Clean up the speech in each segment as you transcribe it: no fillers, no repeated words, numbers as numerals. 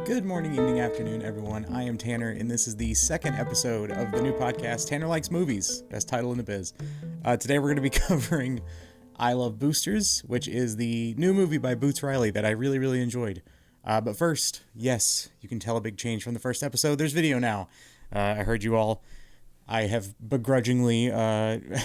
Good morning, evening, afternoon, everyone. I am Tanner, and this is the second episode of the new podcast, Tanner Likes Movies, best title in the biz. Today we're going to be covering I Love Boosters, which is the new movie by Boots Riley that I really, really enjoyed. But first, yes, you can tell a big change from the first episode. There's video now. I heard you all. I have begrudgingly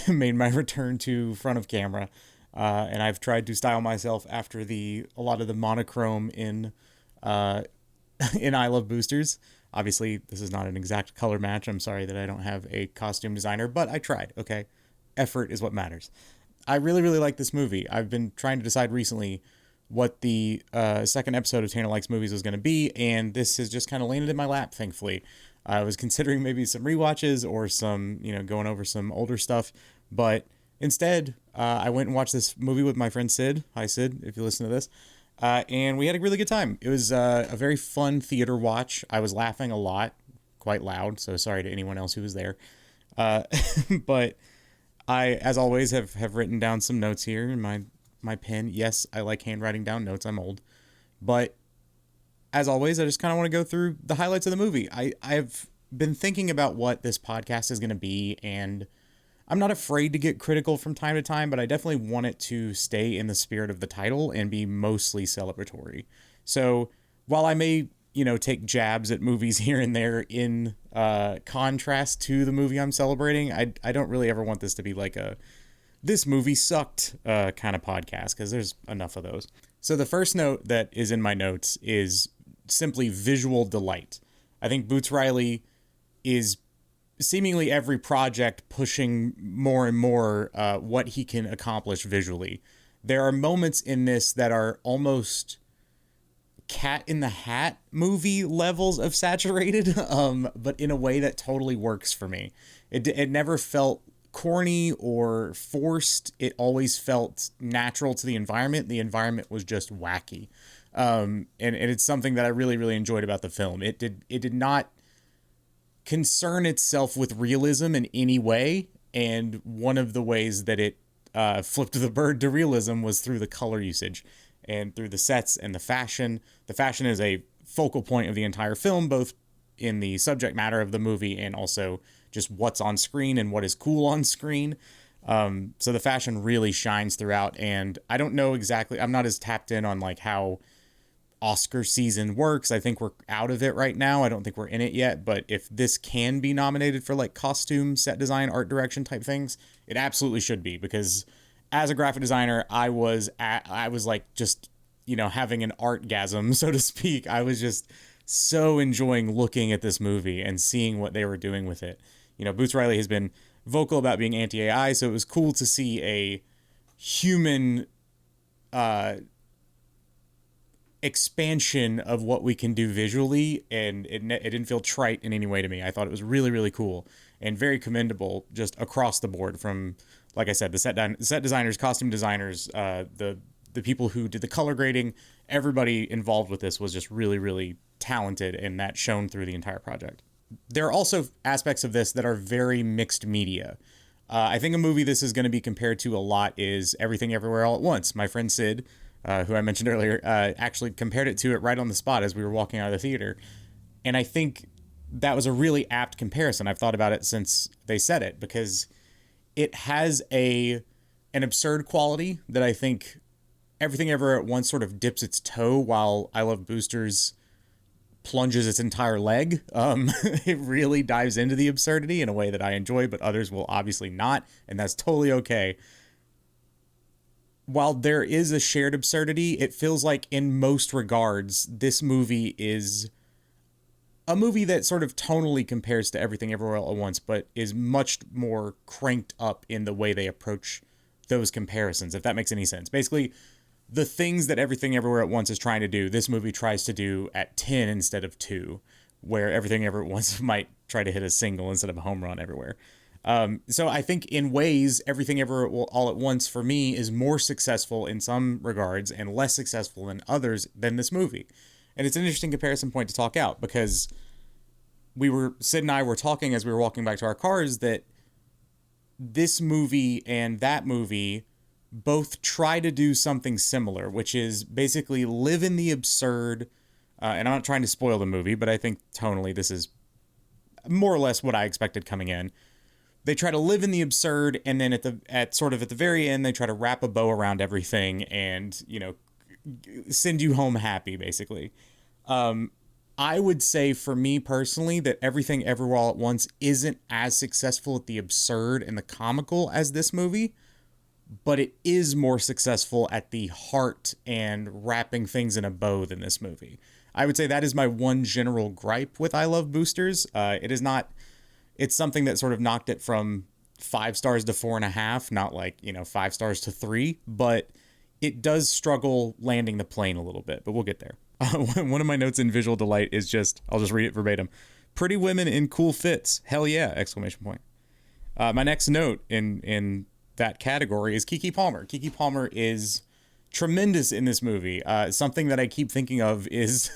made my return to front of camera, and I've tried to style myself after a lot of the monochrome in I Love Boosters. Obviously, this is not an exact color match. I'm sorry that I don't have a costume designer, but I tried, okay? Effort is what matters. I really, really like this movie. I've been trying to decide recently what the second episode of Tanner Likes Movies was going to be, and this has just kind of landed in my lap, thankfully. I was considering maybe some rewatches or some, going over some older stuff, but instead, I went and watched this movie with my friend Sid. Hi, Sid, if you listen to this. And we had a really good time. It was a very fun theater watch. I was laughing a lot, quite loud, so sorry to anyone else who was there. But I, as always, have written down some notes here in my pen. Yes, I like handwriting down notes. I'm old. But as always, I just kind of want to go through the highlights of the movie. I've been thinking about what this podcast is going to be, and I'm not afraid to get critical from time to time, but I definitely want it to stay in the spirit of the title and be mostly celebratory. So while I may, take jabs at movies here and there in contrast to the movie I'm celebrating, I don't really ever want this to be like this movie sucked kind of podcast, because there's enough of those. So the first note that is in my notes is simply visual delight. I think Boots Riley is seemingly every project pushing more and more what he can accomplish visually. There are moments in this that are almost Cat in the Hat movie levels of saturated, but in a way that totally works for me. It never felt corny or forced. It always felt natural to the environment. The environment was just wacky. And it's something that I really, really enjoyed about the film. It did not concern itself with realism in any way, and one of the ways that it flipped the bird to realism was through the color usage and through the sets and the fashion. The fashion is a focal point of the entire film, both in the subject matter of the movie and also just what's on screen and what is cool on screen. So the fashion really shines throughout, and I don't know exactly, I'm not as tapped in on like how Oscar season works. I think we're out of it right now. I don't think we're in it yet, but if this can be nominated for like costume, set design, art direction type things, it absolutely should be, because as a graphic designer, I was like just, having an artgasm, so to speak. I was just so enjoying looking at this movie and seeing what they were doing with it. Boots Riley has been vocal about being anti-AI, so it was cool to see a human expansion of what we can do visually, and it didn't feel trite in any way to me. I thought it was really, really cool and very commendable just across the board, from, like I said, the set designers, costume designers, the people who did the color grading. Everybody involved with this was just really, really talented, and that shone through the entire project. There are also aspects of this that are very mixed media. I think a movie this is going to be compared to a lot is Everything Everywhere All at Once. My friend Sid, who I mentioned earlier, actually compared it to it right on the spot as we were walking out of the theater. And I think that was a really apt comparison. I've thought about it since they said it, because it has an absurd quality that I think Everything Everywhere at Once sort of dips its toe, while I Love Boosters plunges its entire leg. It really dives into the absurdity in a way that I enjoy, but others will obviously not, and that's totally okay. While there is a shared absurdity, it feels like in most regards, this movie is a movie that sort of tonally compares to Everything Everywhere All at Once, but is much more cranked up in the way they approach those comparisons, if that makes any sense. Basically, the things that Everything Everywhere at Once is trying to do, this movie tries to do at 10 instead of 2, where Everything Everywhere at Once might try to hit a single instead of a home run everywhere. So I think in ways, Everything Everywhere All at Once for me is more successful in some regards and less successful in others than this movie. And it's an interesting comparison point to talk out, because Sid and I were talking as we were walking back to our cars that this movie and that movie both try to do something similar, which is basically live in the absurd, and I'm not trying to spoil the movie, but I think tonally this is more or less what I expected coming in. They try to live in the absurd, and then at the very end, they try to wrap a bow around everything and, send you home happy, basically. I would say for me personally that Everything Everywhere All at Once isn't as successful at the absurd and the comical as this movie, but it is more successful at the heart and wrapping things in a bow than this movie. I would say that is my one general gripe with I Love Boosters. It is not, it's something that sort of knocked it from 5 stars to 4.5, not like, 5 stars to 3, but it does struggle landing the plane a little bit, but we'll get there. One of my notes in visual delight is I'll just read it verbatim. Pretty women in cool fits. Hell yeah! Exclamation point. My next note in that category is Keke Palmer. Keke Palmer is tremendous in this movie. Something that I keep thinking of is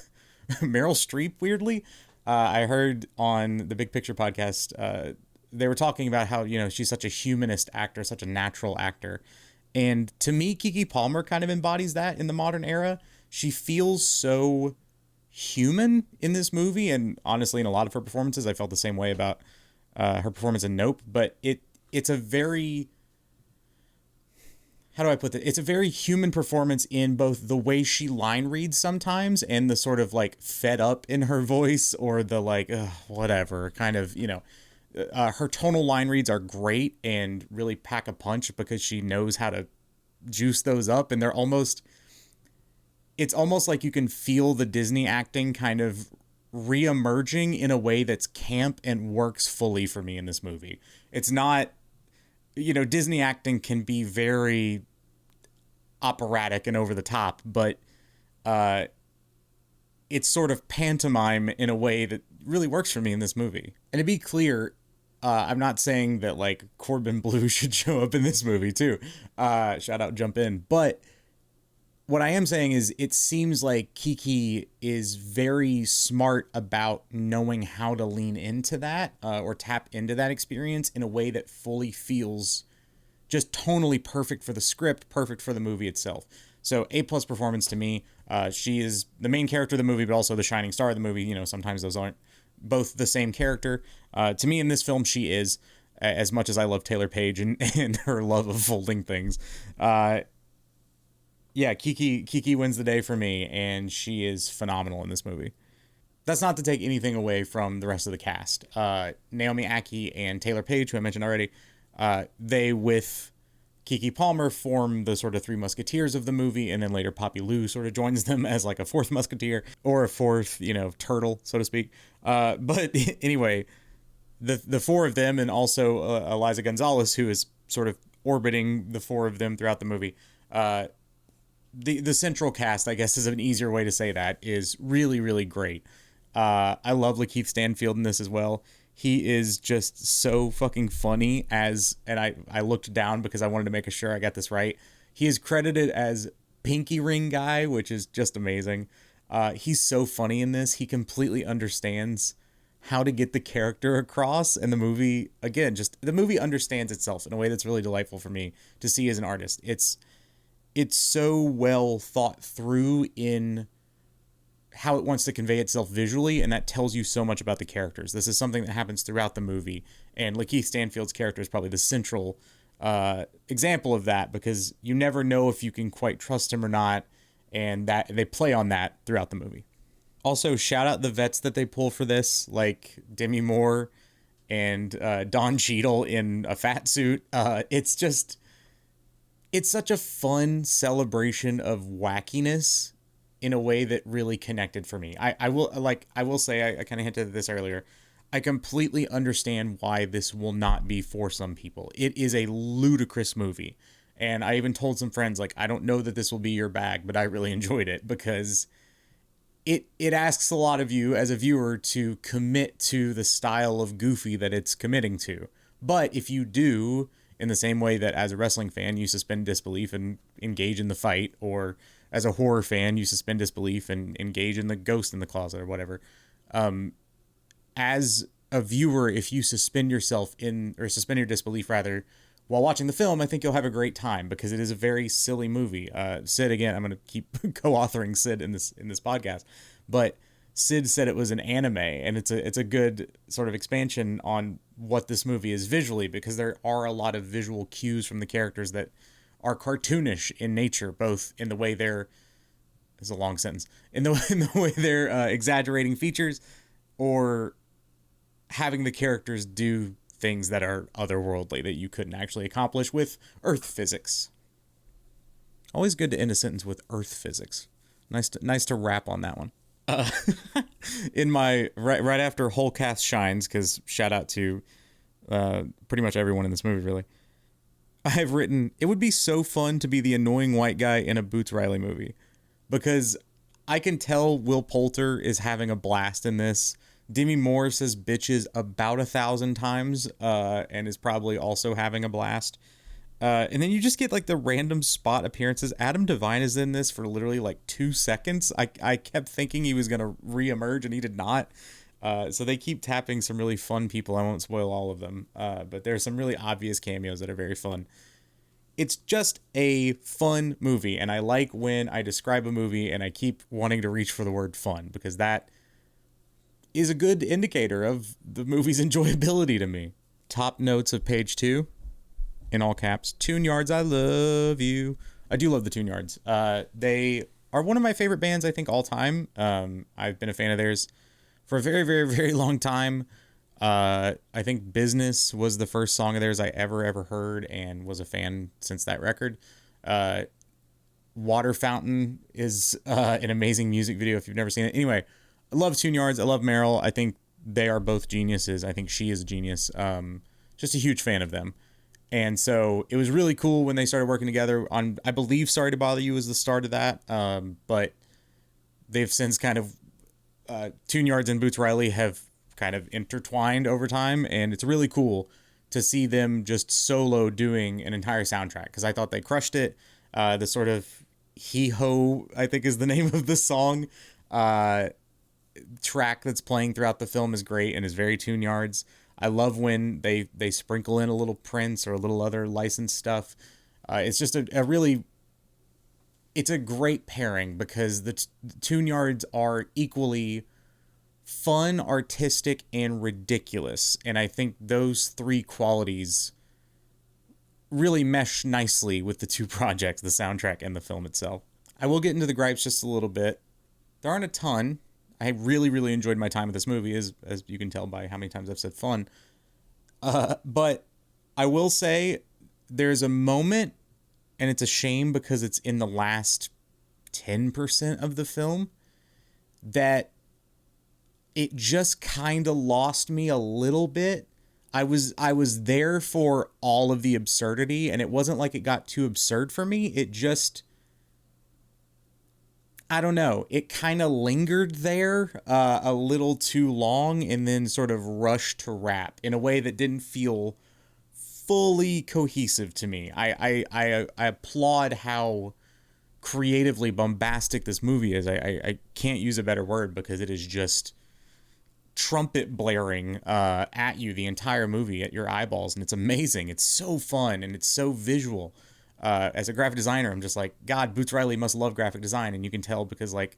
Meryl Streep, weirdly. I heard on the Big Picture podcast, they were talking about how, she's such a humanist actor, such a natural actor. And to me, Keke Palmer kind of embodies that in the modern era. She feels so human in this movie, and honestly, in a lot of her performances, I felt the same way about her performance in Nope. But it's a very, how do I put that? It's a very human performance in both the way she line reads sometimes and the sort of like fed up in her voice, or the like, whatever kind of, her tonal line reads are great and really pack a punch because she knows how to juice those up, and it's almost like you can feel the Disney acting kind of re-emerging in a way that's camp and works fully for me in this movie. It's not, Disney acting can be very operatic and over the top, but it's sort of pantomime in a way that really works for me in this movie. And to be clear, I'm not saying that like Corbin Bleu should show up in this movie too. Shout out Jump In. But what I am saying is it seems like Keke is very smart about knowing how to lean into that or tap into that experience in a way that fully feels just tonally perfect for the script, perfect for the movie itself. So A+ performance to me. She is the main character of the movie, but also the shining star of the movie. Sometimes those aren't both the same character. To me in this film, she is, as much as I love Taylor Page and her love of folding things. Yeah, Keke wins the day for me, and she is phenomenal in this movie. That's not to take anything away from the rest of the cast. Naomi Ackie and Taylor Page, who I mentioned already, they with Keke Palmer form the sort of three musketeers of the movie, and then later Poppy Lou sort of joins them as like a fourth musketeer, or a fourth, turtle, so to speak. But anyway, the four of them, and also Eliza Gonzalez, who is sort of orbiting the four of them throughout the movie. The central cast, I guess is an easier way to say that, is really, really great. I love Lakeith Stanfield in this as well. He is just so fucking funny and I looked down because I wanted to make sure I got this right. He is credited as Pinky Ring Guy, which is just amazing. He's so funny in this. He completely understands how to get the character across, and the movie, again, the movie understands itself in a way that's really delightful for me to see as an artist. It's so well thought through in how it wants to convey itself visually, and that tells you so much about the characters. This is something that happens throughout the movie, and Lakeith Stanfield's character is probably the central example of that, because you never know if you can quite trust him or not, and that they play on that throughout the movie. Also, shout out the vets that they pull for this, like Demi Moore and Don Cheadle in a fat suit. It's such a fun celebration of wackiness in a way that really connected for me. I will say, I kind of hinted at this earlier, I completely understand why this will not be for some people. It is a ludicrous movie. And I even told some friends, like, I don't know that this will be your bag, but I really enjoyed it because it asks a lot of you as a viewer to commit to the style of goofy that it's committing to. But if you do, in the same way that as a wrestling fan, you suspend disbelief and engage in the fight, or as a horror fan, you suspend disbelief and engage in the ghost in the closet or whatever. As a viewer, if you suspend your disbelief rather, while watching the film, I think you'll have a great time because it is a very silly movie. Sid, again, I'm going to keep co-authoring Sid in this podcast, but Sid said it was an anime, and it's a good sort of expansion on what this movie is visually, because there are a lot of visual cues from the characters that are cartoonish in nature, both in the way they're, it's a long sentence, in the way they're exaggerating features, or having the characters do things that are otherworldly that you couldn't actually accomplish with Earth physics. Always good to end a sentence with Earth physics. Nice to wrap on that one. In my right after whole cast shines, because shout out to pretty much everyone in this movie, really. I've written, it would be so fun to be the annoying white guy in a Boots Riley movie, because I can tell Will Poulter is having a blast in this. Demi Moore says bitches about 1,000 times, and is probably also having a blast. And then you just get like the random spot appearances. Adam Devine is in this for literally like 2 seconds. I kept thinking he was going to reemerge, and he did not. So they keep tapping some really fun people. I won't spoil all of them, but there's some really obvious cameos that are very fun. It's just a fun movie, and I like when I describe a movie and I keep wanting to reach for the word fun, because that is a good indicator of the movie's enjoyability to me. Top notes of page 2, in all caps, Tune Yards, I love you. I do love the Tune Yards. They are one of my favorite bands, I think, all time. I've been a fan of theirs for a very, very, very long time. I think Business was the first song of theirs I ever heard, and was a fan since that record. Water Fountain is an amazing music video if you've never seen it. Anyway, I love Tune Yards. I love Meryl. I think they are both geniuses. I think she is a genius. Just a huge fan of them. And so it was really cool when they started working together on, I believe Sorry to Bother You was the start of that. But they've since kind of, Tune Yards and Boots Riley have kind of intertwined over time. And it's really cool to see them just solo doing an entire soundtrack, because I thought they crushed it. The sort of Hee-Ho, I think is the name of the song, track that's playing throughout the film is great and is very Tune Yards. I love when they sprinkle in a little Prince or a little other licensed stuff. It's just a really, it's a great pairing, because the Tune Yards are equally fun, artistic, and ridiculous. And I think those three qualities really mesh nicely with the two projects, the soundtrack and the film itself. I will get into the gripes just a little bit. There aren't a ton. I really, really enjoyed my time with this movie, as you can tell by how many times I've said fun. But I will say there's a moment, and it's a shame because it's in the last 10% of the film, that it just kind of lost me a little bit. I was there for all of the absurdity, and it wasn't like it got too absurd for me. It just, I don't know, it kind of lingered there a little too long, and then sort of rushed to wrap in a way that didn't feel fully cohesive to me. I applaud how creatively bombastic this movie is. I can't use a better word, because it is just trumpet blaring at you the entire movie, at your eyeballs, and it's amazing. It's so fun, and it's so visual. As a graphic designer, I'm just like, God, Boots Riley must love graphic design, and you can tell, because, like,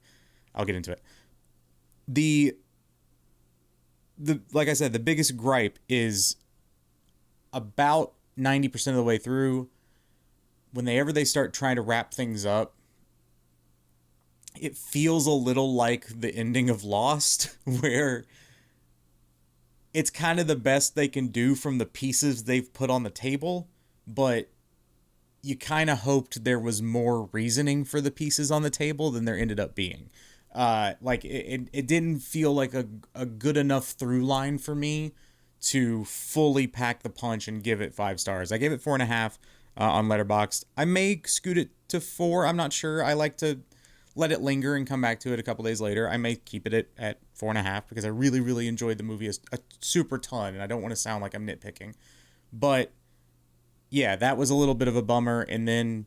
I'll get into it. The like I said, the biggest gripe is about 90% of the way through, whenever they start trying to wrap things up, it feels a little like the ending of Lost, where it's kind of the best they can do from the pieces they've put on the table, but you kind of hoped there was more reasoning for the pieces on the table than there ended up being. Like it didn't feel like a good enough through line for me to fully pack the punch and give it 5 stars. I gave it 4.5 on Letterboxd. I may scoot it to 4. I'm not sure. I like to let it linger and come back to it a couple days later. I may keep it at 4.5, because I really, really enjoyed the movie a super ton, and I don't want to sound like I'm nitpicking. But yeah, that was a little bit of a bummer. And then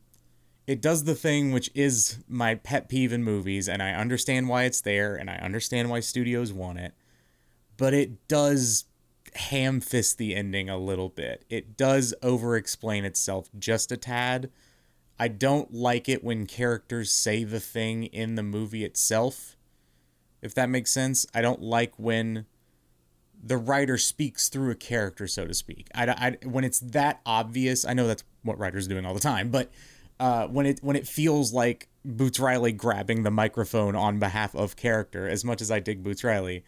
it does the thing which is my pet peeve in movies, and I understand why it's there, and I understand why studios want it, but it does ham-fist the ending a little bit. It does over-explain itself just a tad. I don't like it when characters say the thing in the movie itself, if that makes sense. I don't like when the writer speaks through a character, so to speak. When it's that obvious, I know that's what writers are doing all the time, but when it feels like Boots Riley grabbing the microphone on behalf of character, as much as I dig Boots Riley,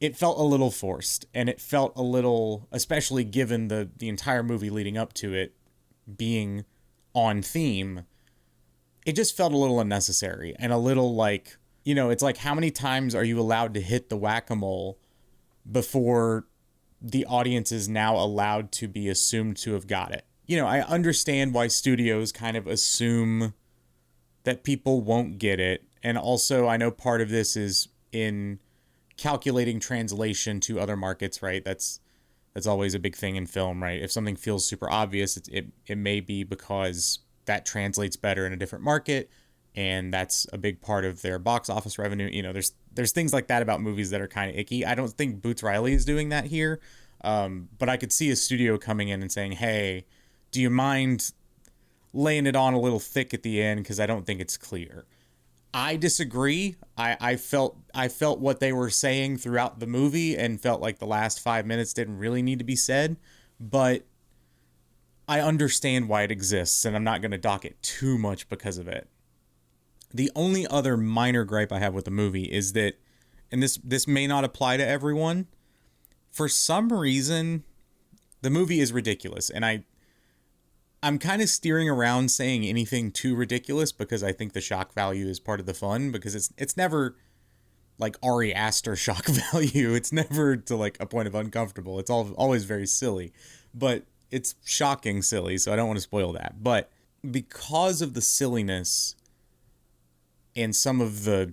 it felt a little forced, and it felt a little, especially given the entire movie leading up to it being on theme, it just felt a little unnecessary and a little like, it's like, how many times are you allowed to hit the whack-a-mole before the audience is now allowed to be assumed to have got it? I understand why studios kind of assume that people won't get it. And also, I know part of this is in calculating translation to other markets, right? That's always a big thing in film, right? If something feels super obvious, it may be because that translates better in a different market, and that's a big part of their box office revenue. There's things like that about movies that are kind of icky. I don't think Boots Riley is doing that here, but I could see a studio coming in and saying, hey, do you mind laying it on a little thick at the end, because I don't think it's clear. I disagree. I felt what they were saying throughout the movie and felt like the last 5 minutes didn't really need to be said, but I understand why it exists, and I'm not going to dock it too much because of it. The only other minor gripe I have with the movie is that, and this may not apply to everyone, for some reason, the movie is ridiculous, and I'm kind of steering around saying anything too ridiculous because I think the shock value is part of the fun, because it's never like Ari Aster shock value. It's never to like a point of uncomfortable. It's always very silly, but it's shocking silly, so I don't want to spoil that. But because of the silliness and some of the,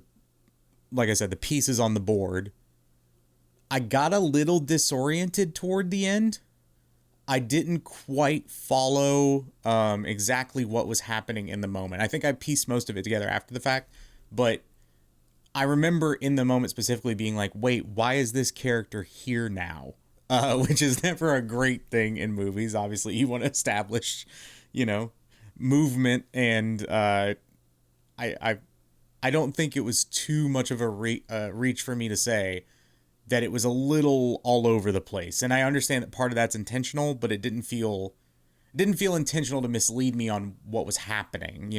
like I said, the pieces on the board, I got a little disoriented toward the end. I didn't quite follow exactly what was happening in the moment. I think I pieced most of it together after the fact, but I remember in the moment specifically being like, wait, why is this character here now? Which is never a great thing in movies. Obviously, you want to establish, movement, and I don't think it was too much of a reach for me to say that it was a little all over the place. And I understand that part of that's intentional, but it didn't feel intentional to mislead me on what was happening,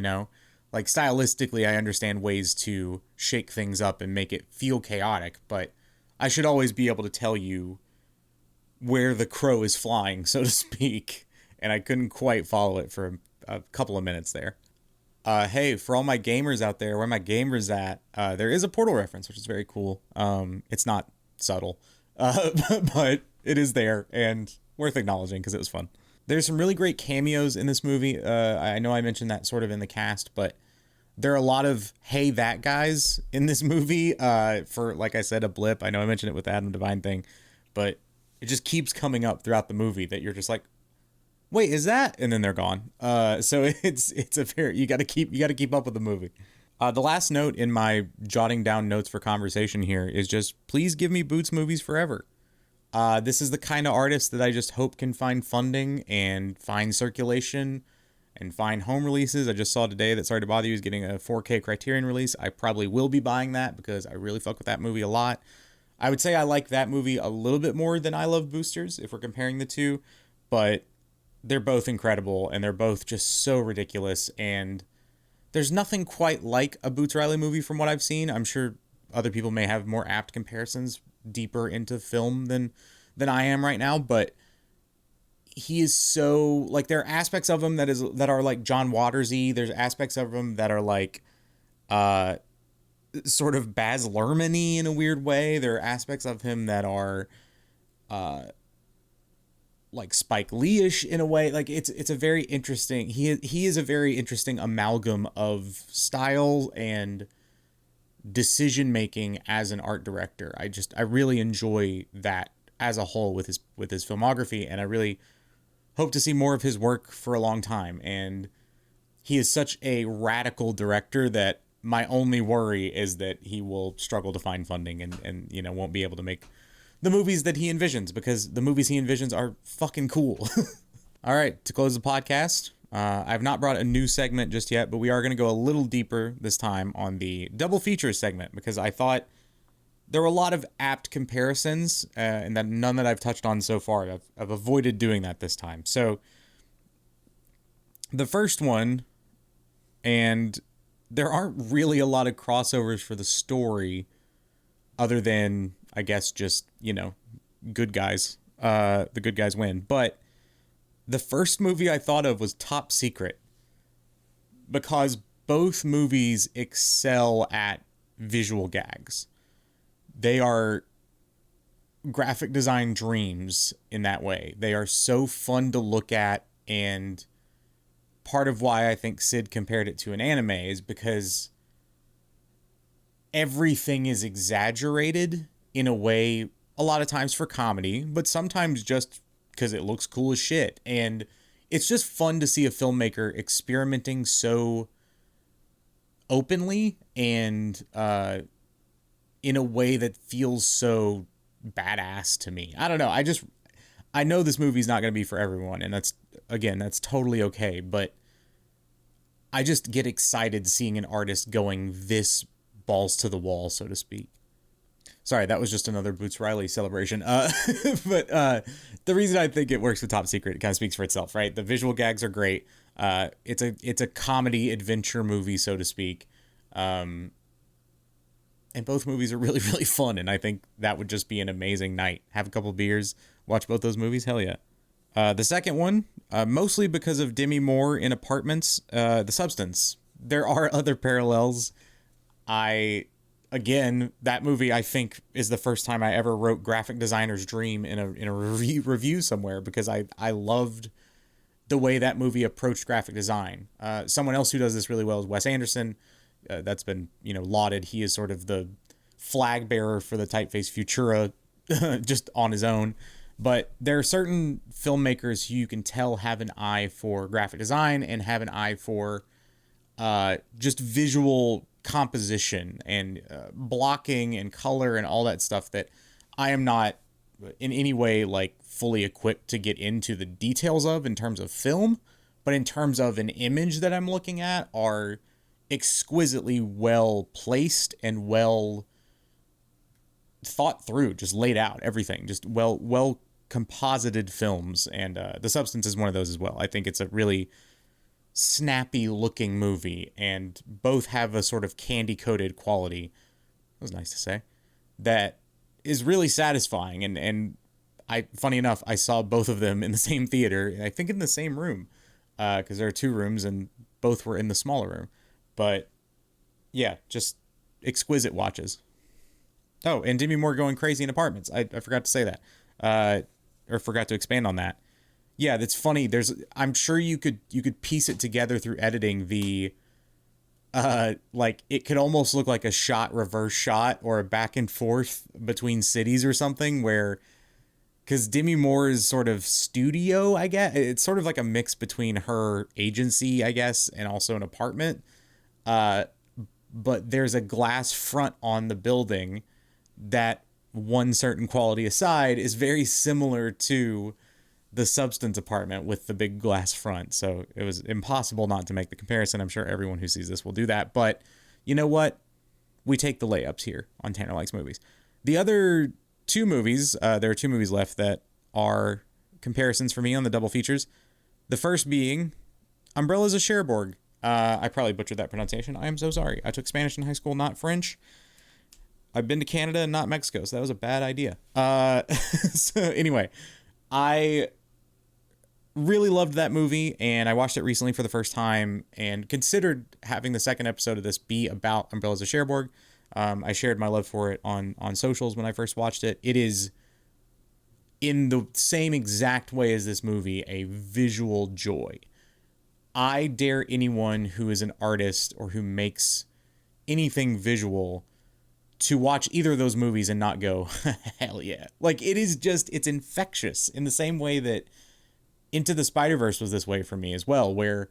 Like, stylistically, I understand ways to shake things up and make it feel chaotic, but I should always be able to tell you where the crow is flying, so to speak. And I couldn't quite follow it for a couple of minutes there. Hey, for all my gamers out there, where my gamers at, there is a Portal reference, which is very cool. It's not subtle, but it is there and worth acknowledging because it was fun. There's some really great cameos in this movie. I know I mentioned that sort of in the cast, but there are a lot of hey that guys in this movie, for, like I said, a blip. I know I mentioned it with the Adam Devine thing, but it just keeps coming up throughout the movie that you're just like, wait, is that? And then they're gone. So it's a fair, you got to keep up with the movie. The last note in my jotting down notes for conversation here is just, please give me Boots movies forever. This is the kind of artist that I just hope can find funding and find circulation and find home releases. I just saw today that Sorry to Bother You is getting a 4K Criterion release. I probably will be buying that because I really fuck with that movie a lot. I would say I like that movie a little bit more than I Love Boosters if we're comparing the two, but they're both incredible and they're both just so ridiculous, and there's nothing quite like a Boots Riley movie from what I've seen. I'm sure other people may have more apt comparisons deeper into film than I am right now, but he is so, like, there are aspects of him that are like John Waters-y. There's aspects of him that are like sort of Baz Luhrmann-y in a weird way. There are aspects of him that are like Spike Lee-ish in a way. Like, it's a very interesting, he is a very interesting amalgam of style and decision making as an art director. I really enjoy that as a whole with his filmography, and I really hope to see more of his work for a long time. And he is such a radical director that my only worry is that he will struggle to find funding and won't be able to make the movies that he envisions, because the movies he envisions are fucking cool. All right, to close the podcast, I've not brought a new segment just yet, but we are going to go a little deeper this time on the double feature segment, because I thought there were a lot of apt comparisons, and that none that I've touched on so far. I've avoided doing that this time. So the first one, and there aren't really a lot of crossovers for the story other than, I guess, just, good guys. The good guys win. But the first movie I thought of was Top Secret, because both movies excel at visual gags. They are graphic design dreams in that way. They are so fun to look at, and part of why I think Sid compared it to an anime is because everything is exaggerated in a way, a lot of times for comedy, but sometimes just because it looks cool as shit. And it's just fun to see a filmmaker experimenting so openly and in a way that feels so badass to me. I don't know. I know this movie's not going to be for everyone, and that's totally okay, but I just get excited seeing an artist going this balls to the wall, so to speak. Sorry, that was just another Boots Riley celebration. But the reason I think it works with Top Secret, it kind of speaks for itself, right? The visual gags are great. It's a comedy adventure movie, so to speak. And both movies are really, really fun, and I think that would just be an amazing night. Have a couple beers, watch both those movies, hell yeah. The second one, mostly because of Demi Moore in Apartments, The Substance. There are other parallels. Again, that movie, I think, is the first time I ever wrote graphic designer's dream in a review somewhere, because I loved the way that movie approached graphic design. Someone else who does this really well is Wes Anderson. That's been, lauded. He is sort of the flag bearer for the typeface Futura just on his own. But there are certain filmmakers who you can tell have an eye for graphic design and have an eye for just visual composition and blocking and color and all that stuff that I am not in any way fully equipped to get into the details of in terms of film, but in terms of an image that I'm looking at are exquisitely well placed and well thought through, just laid out, everything, just well composited films. And The Substance is one of those as well. I think it's a really snappy looking movie, and both have a sort of candy coated quality, that was nice to say, that is really satisfying. And funny enough, I saw both of them in the same theater, I think in the same room, because there are two rooms and both were in the smaller room. But yeah, just exquisite watches. Oh, and Demi Moore going crazy in Apartments. I forgot to say that, or forgot to expand on that. Yeah, that's funny. I'm sure you could piece it together through editing. The it could almost look like a reverse shot or a back and forth between cities or something, where, because Demi Moore's sort of studio, I guess, it's sort of like a mix between her agency, I guess, and also an apartment. But there's a glass front on the building that, one certain quality aside, is very similar to The Substance apartment with the big glass front. So it was impossible not to make the comparison. I'm sure everyone who sees this will do that. But you know what? We take the layups here on Tanner Likes Movies. The other two movies, there are two movies left that are comparisons for me on the double features. The first being Umbrellas of Cherbourg. I probably butchered that pronunciation. I am so sorry. I took Spanish in high school, not French. I've been to Canada and not Mexico, so that was a bad idea. So anyway, I really loved that movie, and I watched it recently for the first time and considered having the second episode of this be about Umbrellas of Cherbourg. I shared my love for it on socials when I first watched it. It is, in the same exact way as this movie, a visual joy. I dare anyone who is an artist or who makes anything visual to watch either of those movies and not go, hell yeah. It is just, it's infectious in the same way that Into the Spider-Verse was this way for me as well, where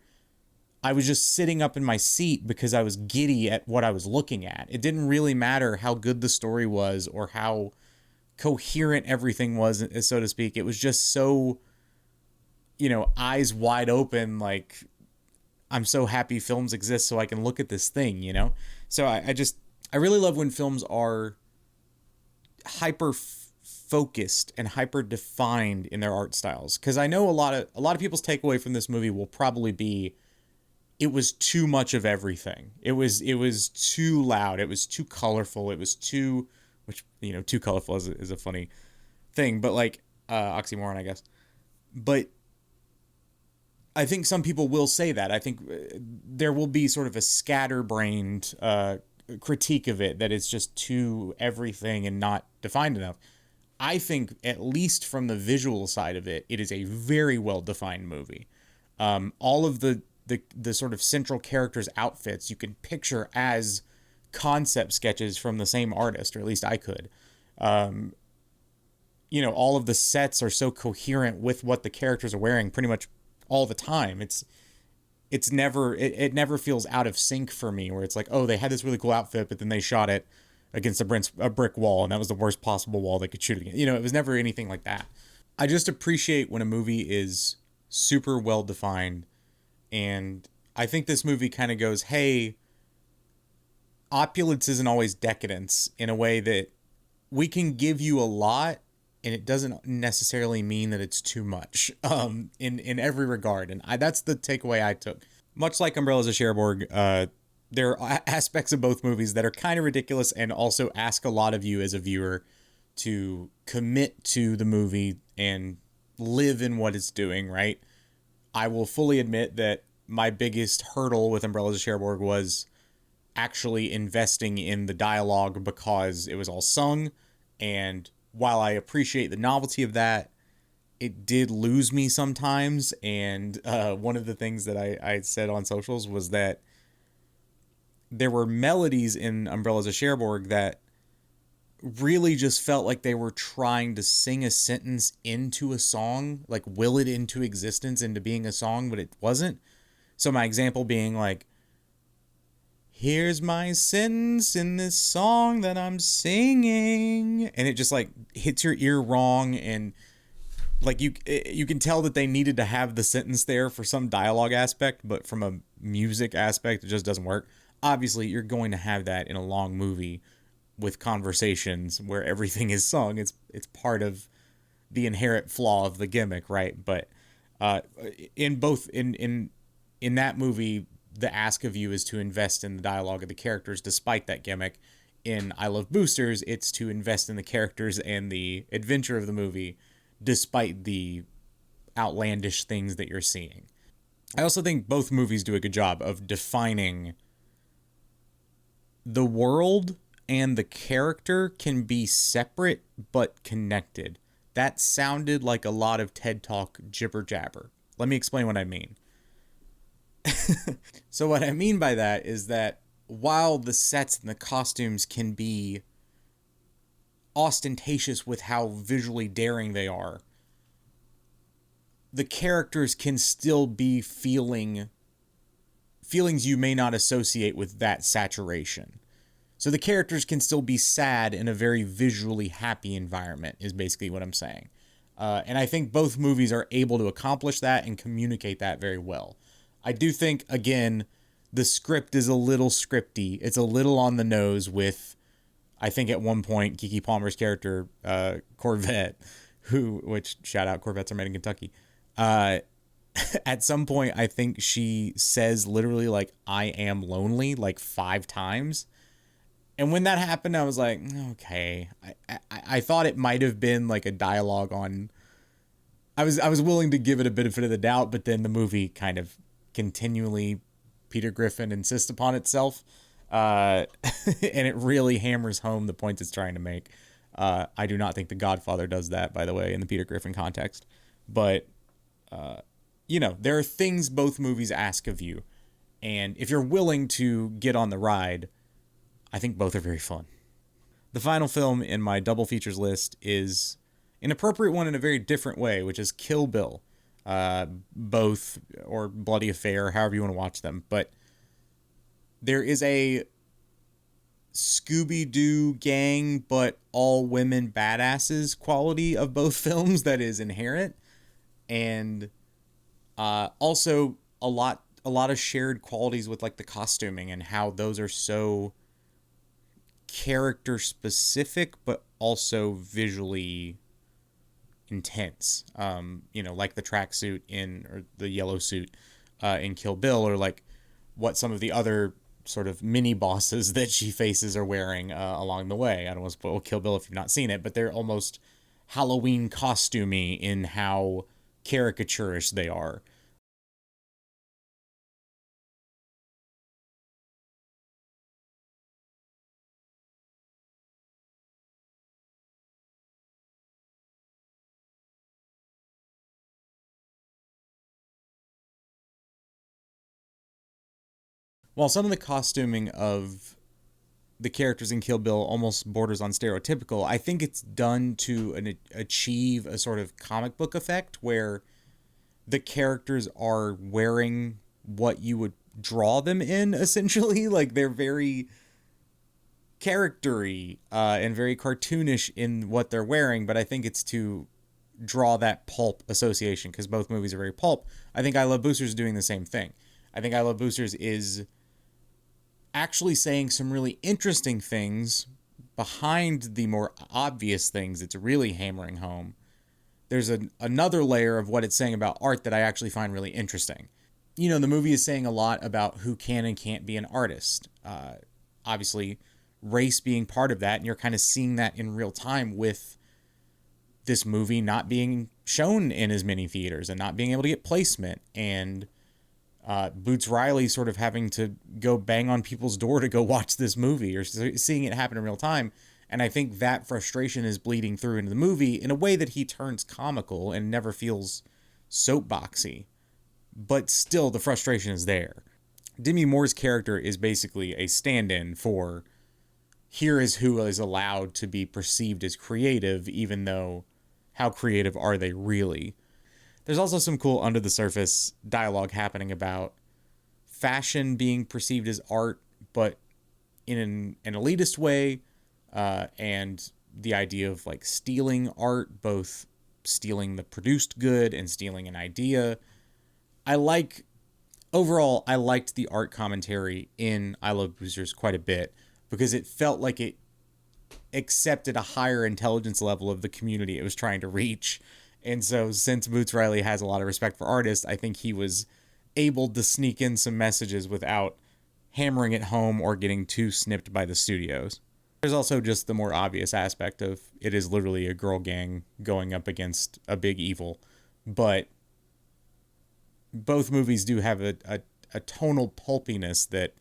I was just sitting up in my seat because I was giddy at what I was looking at. It didn't really matter how good the story was or how coherent everything was, so to speak. It was just so, eyes wide open, I'm so happy films exist so I can look at this thing, So I really love when films are hyper focused and hyper defined in their art styles. Because I know a lot of people's takeaway from this movie will probably be it was too much of everything. It was too loud. It was too colorful. It was too, which too colorful is a funny thing, but like oxymoron, I guess. But I think some people will say that. I think there will be sort of a scatterbrained critique of it that it's just too everything and not defined enough. I think, at least from the visual side of it, it is a very well defined movie. All of the sort of central characters' outfits you can picture as concept sketches from the same artist, or at least I could. All of the sets are so coherent with what the characters are wearing pretty much all the time. It never feels out of sync for me, where it's like, oh, they had this really cool outfit, but then they shot it against a brick wall, and that was the worst possible wall they could shoot against. It was never anything like that. I just appreciate when a movie is super well defined, and I think this movie kind of goes, hey, opulence isn't always decadence, in a way that we can give you a lot, and it doesn't necessarily mean that it's too much in every regard. And that's the takeaway I took. Much like Umbrellas of Cherbourg, there are aspects of both movies that are kind of ridiculous and also ask a lot of you as a viewer to commit to the movie and live in what it's doing, right? I will fully admit that my biggest hurdle with Umbrellas of Cherbourg was actually investing in the dialogue, because it was all sung, and while I appreciate the novelty of that, it did lose me sometimes. And one of the things that I said on socials was that there were melodies in Umbrellas of Cherbourg that really just felt like they were trying to sing a sentence into a song, like will it into existence, into being a song, but it wasn't. So my example being like, here's my sentence in this song that I'm singing, and it just like hits your ear wrong, and like you can tell that they needed to have the sentence there for some dialogue aspect, but from a music aspect it just doesn't work. Obviously you're going to have that in a long movie with conversations where everything is sung. It's part of the inherent flaw of the gimmick, right? But in that movie, the ask of you is to invest in the dialogue of the characters despite that gimmick. In I Love Boosters, it's to invest in the characters and the adventure of the movie despite the outlandish things that you're seeing. I also think both movies do a good job of defining the world and the character can be separate but connected. That sounded like a lot of TED Talk jibber jabber. Let me explain what I mean. So what I mean by that is that while the sets and the costumes can be ostentatious with how visually daring they are, the characters can still be feelings you may not associate with that saturation. So the characters can still be sad in a very visually happy environment, is basically what I'm saying. And I think both movies are able to accomplish that and communicate that very well. I do think, again, the script is a little scripty. It's a little on the nose with, I think at one point, Keke Palmer's character, Corvette, which, shout out, Corvettes are made in Kentucky. At some point, I think she says literally, like, I am lonely, like 5 times. And when that happened, I was like, okay. I thought it might have been like a dialogue on... I was willing to give it a benefit of the doubt, but then the movie kind of continually Peter Griffin insists upon itself, and it really hammers home the points it's trying to make. I do not think The Godfather does that, by the way, in the Peter Griffin context. But, there are things both movies ask of you. And if you're willing to get on the ride, I think both are very fun. The final film in my double features list is an appropriate one in a very different way, which is Kill Bill. Both, or Bloody Affair, however you want to watch them. But there is a Scooby-Doo gang, but all women badasses quality of both films that is inherent. And also a lot of shared qualities with like the costuming and how those are so character specific, but also visually intense. Like the tracksuit or the yellow suit in Kill Bill, or like what some of the other sort of mini bosses that she faces are wearing along the way. I don't want to spoil Kill Bill if you've not seen it, but they're almost Halloween costumey in how caricaturish they are. While some of the costuming of the characters in Kill Bill almost borders on stereotypical, I think it's done to achieve a sort of comic book effect where the characters are wearing what you would draw them in, essentially. Like, they're very charactery and very cartoonish in what they're wearing, but I think it's to draw that pulp association because both movies are very pulp. I think I Love Boosters is doing the same thing. I think I Love Boosters is actually saying some really interesting things behind the more obvious things it's really hammering home. There's another layer of what it's saying about art that I actually find really interesting. The movie is saying a lot about who can and can't be an artist. Obviously, race being part of that, and you're kind of seeing that in real time with this movie not being shown in as many theaters and not being able to get placement, and Boots Riley sort of having to go bang on people's door to go watch this movie, or seeing it happen in real time. And I think that frustration is bleeding through into the movie in a way that he turns comical and never feels soapboxy. But still, the frustration is there. Demi Moore's character is basically a stand-in for here is who is allowed to be perceived as creative, even though how creative are they really? There's also some cool under the surface dialogue happening about fashion being perceived as art, but in an elitist way, and the idea of like stealing art, both stealing the produced good and stealing an idea. Overall, I liked the art commentary in I Love Boosters quite a bit because it felt like it accepted a higher intelligence level of the community it was trying to reach. And so since Boots Riley has a lot of respect for artists, I think he was able to sneak in some messages without hammering it home or getting too snipped by the studios. There's also just the more obvious aspect of it is literally a girl gang going up against a big evil. But both movies do have a tonal pulpiness that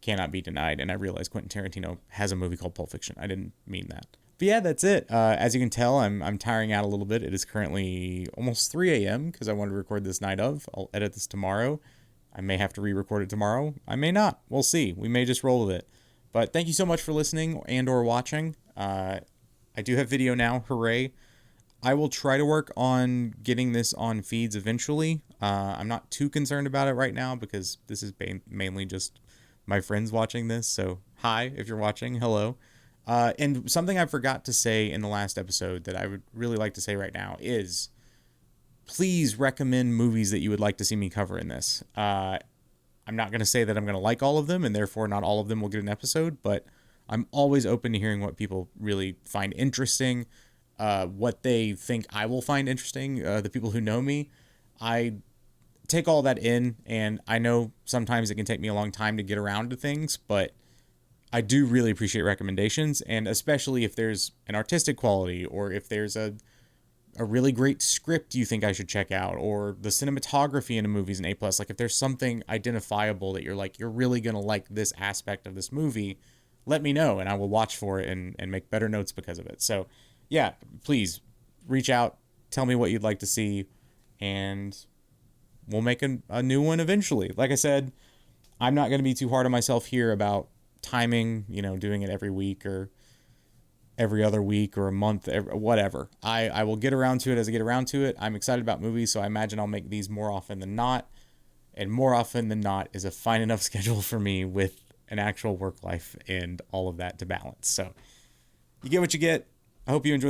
cannot be denied. And I realize Quentin Tarantino has a movie called Pulp Fiction. I didn't mean that. But yeah, that's it. As you can tell, I'm tiring out a little bit. It is currently almost 3 a.m. because I wanted to record this night of. I'll edit this tomorrow. I may have to re-record it tomorrow. I may not. We'll see. We may just roll with it. But thank you so much for listening and or watching. I do have video now. Hooray. I will try to work on getting this on feeds eventually. I'm not too concerned about it right now because this is mainly just my friends watching this. So hi, if you're watching, hello. And something I forgot to say in the last episode that I would really like to say right now is please recommend movies that you would like to see me cover in this. I'm not going to say that I'm going to like all of them and therefore not all of them will get an episode, but I'm always open to hearing what people really find interesting, what they think I will find interesting. The people who know me, I take all that in, and I know sometimes it can take me a long time to get around to things, but I do really appreciate recommendations, and especially if there's an artistic quality or if there's a really great script you think I should check out, or the cinematography in a movie is an A+. Like if there's something identifiable that you're like, you're really going to like this aspect of this movie, let me know and I will watch for it and make better notes because of it. So yeah, please reach out, tell me what you'd like to see, and we'll make a new one eventually. Like I said, I'm not going to be too hard on myself here about timing, doing it every week or every other week or a month, whatever. I will get around to it as I get around to it. I'm excited about movies, so I imagine I'll make these more often than not. And more often than not is a fine enough schedule for me with an actual work life and all of that to balance. So you get what you get. I hope you enjoy the